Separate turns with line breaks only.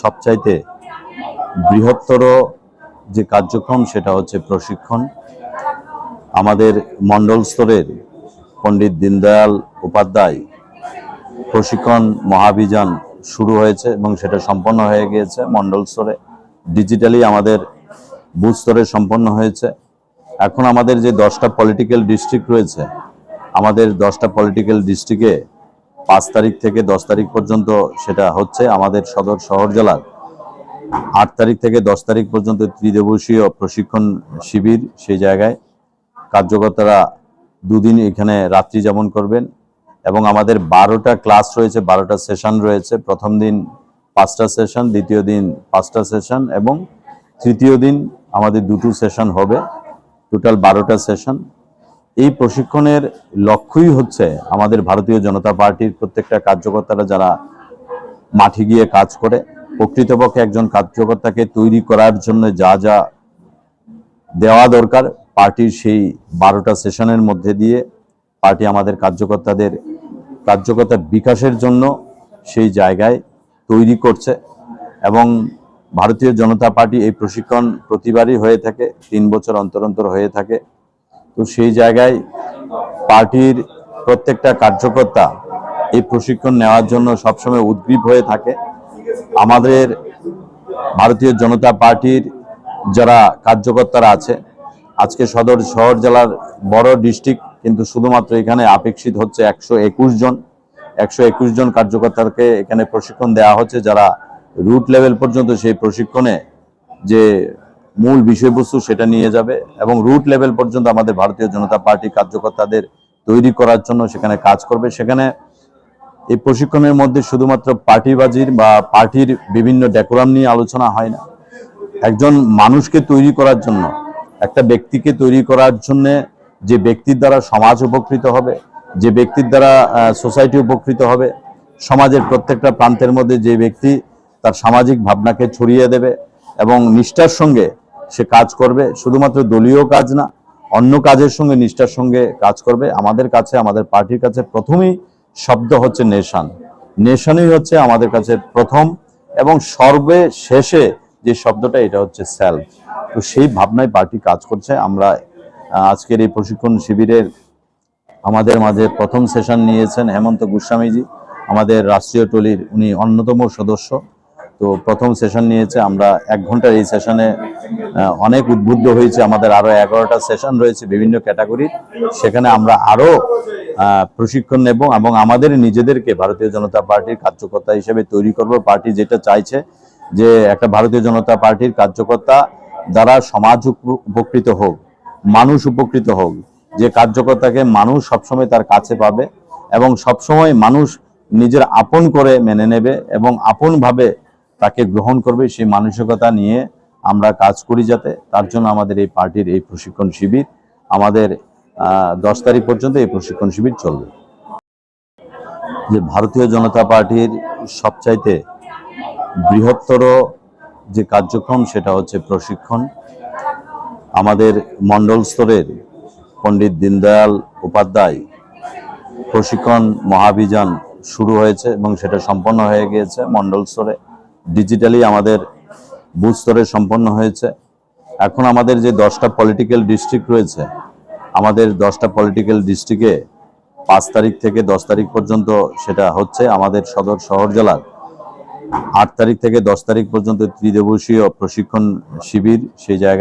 সবচাইতে বৃহত্তর যে কার্যক্রম সেটা হচ্ছে প্রশিক্ষণ। আমাদের মণ্ডল স্তরের পণ্ডিত দীনদয়াল উপাধ্যায় প্রশিক্ষণ মহাভিযান শুরু হয়েছে এবং সেটা সম্পন্ন হয়ে গিয়েছে মণ্ডল স্তরে। ডিজিটালি আমাদের বুথ স্তরে সম্পন্ন হয়েছে। এখন আমাদের যে 10টা পলিটিক্যাল ডিস্ট্রিক্ট রয়েছে, আমাদের 10টা পলিটিক্যাল ডিস্ট্রিক্টে 5 তারিখ থেকে 10 তারিখ পর্যন্ত সেটা হচ্ছে। আমাদের সদর শহর জেলার 8 তারিখ থেকে 10 তারিখ পর্যন্ত ত্রিদিবসীয় প্রশিক্ষণ শিবির। সেই জায়গায় কার্যকর্তারা 2 দিন এখানে রাত্রি যাপন করবেন এবং আমাদের 12টা ক্লাস রয়েছে, 12টা সেশন রয়েছে। প্রথম দিন 5টা সেশন, দ্বিতীয় দিন 5টা সেশন এবং তৃতীয় দিন আমাদের 2টো সেশন হবে, টোটাল 12টা সেশন। এই প্রশিক্ষণের লক্ষ্যই হচ্ছে আমাদের ভারতীয় জনতা পার্টির প্রত্যেকটা কার্যকর্তারা যারা মাঠে গিয়ে কাজ করে, প্রকৃতপক্ষে একজন কার্যকর্তাকে তৈরি করার জন্য যা যা দেওয়া দরকার পার্টির সেই 12টা সেশনের মধ্যে দিয়ে পার্টি আমাদের কার্যকর্তা বিকাশের জন্য সেই জায়গায় তৈরি করছে। এবং ভারতীয় জনতা পার্টি এই প্রশিক্ষণ প্রতিবারই হয়ে থাকে, 3 বছর অন্তর অন্তর হয়ে থাকে। তো সেই জায়গায় পার্টির প্রত্যেকটা কার্যকর্তা এই প্রশিক্ষণ নেওয়ার জন্য সবসময় উদ্গ্রীব হয়ে থাকে। আমাদের ভারতীয় জনতা পার্টির যারা কার্যকর্তারা আছে, আজকে সদর শহর জেলার বড় ডিস্ট্রিক্ট, কিন্তু শুধুমাত্র এখানে আপেক্ষিত হচ্ছে 121 জন কার্যকর্তাকে এখানে প্রশিক্ষণ দেওয়া হচ্ছে, যারা রুট লেভেল পর্যন্ত সেই প্রশিক্ষণে যে মূল বিষয়বস্তু সেটা নিয়ে যাবে এবং রুট লেভেল পর্যন্ত আমাদের ভারতীয় জনতা পার্টি কার্যকর্তাদের তৈরি করার জন্য সেখানে কাজ করবে। সেখানে এই প্রশিক্ষণের মধ্যে শুধুমাত্র পার্টিবাজির বা পার্টির বিভিন্ন ডেকোরাম নিয়ে আলোচনা হয় না। একজন মানুষকে তৈরি করার জন্য, একটা ব্যক্তিকে তৈরি করার জন্য, যে ব্যক্তির দ্বারা সমাজ উপকৃত হবে, যে ব্যক্তির দ্বারা সোসাইটি উপকৃত হবে, সমাজের প্রত্যেকটা প্রান্তের মধ্যে যে ব্যক্তি তার সামাজিক ভাবনাকে ছড়িয়ে দেবে এবং নিষ্ঠার সঙ্গে সে কাজ করবে, শুধুমাত্র দলীয় কাজ না, অন্য কাজের সঙ্গে নিষ্ঠার সঙ্গে কাজ করবে। আমাদের কাছে, আমাদের পার্টির কাছে প্রথমেই শব্দ হচ্ছে নেশন। নেশনই হচ্ছে আমাদের কাছে প্রথম এবং সর্বশেষে যে শব্দটা, এটা হচ্ছে সেলফ। তো সেই ভাবনায় পার্টি কাজ করছে। আমরা আজকের এই প্রশিক্ষণ শিবিরের আমাদের মাঝে প্রথম সেশন নিয়েছেন হেমন্ত গোস্বামীজি, আমাদের রাষ্ট্রীয় টলির উনি অন্যতম সদস্য। তো প্রথম সেশন নিয়েছে। আমরা 1 ঘন্টার এই সেশনে অনেক উদ্বুদ্ধ হয়েছে। আমাদের আরো 11টা সেশন রয়েছে বিভিন্ন ক্যাটাগরির, সেখানে আমরা আরো প্রশিক্ষণ নেব এবং আমাদের নিজেদেরকে ভারতীয় জনতা পার্টির কার্যকর্তা হিসেবে তৈরি করব। পার্টি যেটা চাইছে যে একটা ভারতীয় জনতা পার্টির কার্যকর্তা দ্বারা সমাজ উপকৃত হোক, মানুষ উপকৃত হোক, যে কার্যকর্তাকে মানুষ সবসময় তার কাছে পাবে এবং সবসময় মানুষ নিজের আপন করে মেনে নেবে এবং আপনভাবে তাকে গ্রহণ করবে, সেই মানসিকতা নিয়ে আমরা কাজ করি। যাতে তার জন্য আমাদের এই পার্টির এই প্রশিক্ষণ শিবির, আমাদের 10 তারিখ পর্যন্ত এই প্রশিক্ষণ শিবির চলবে। যে ভারতীয় জনতা পার্টির সবচাইতে বৃহত্তর যে কার্যক্রম সেটা হচ্ছে প্রশিক্ষণ। আমাদের মণ্ডল স্তরের পণ্ডিত দীনদয়াল উপাধ্যায় প্রশিক্ষণ মহাভিযান শুরু হয়েছে এবং সেটা সম্পন্ন হয়ে গিয়েছে মণ্ডল স্তরে। ডিজিটালি আমাদের বুথ স্তরে সম্পন্ন হয়েছে। এখন আমাদের যে 10টা পলিটিক্যাল ডিস্ট্রিক্ট রয়েছে, আমাদের 10টা পলিটিক্যাল ডিস্ট্রিক্টে 5 তারিখ থেকে 10 তারিখ পর্যন্ত সেটা হচ্ছে। আমাদের সদর শহর জেলার 8 তারিখ থেকে 10 তারিখ পর্যন্ত ত্রিদিবসীয় প্রশিক্ষণ শিবির। সেই জায়গায়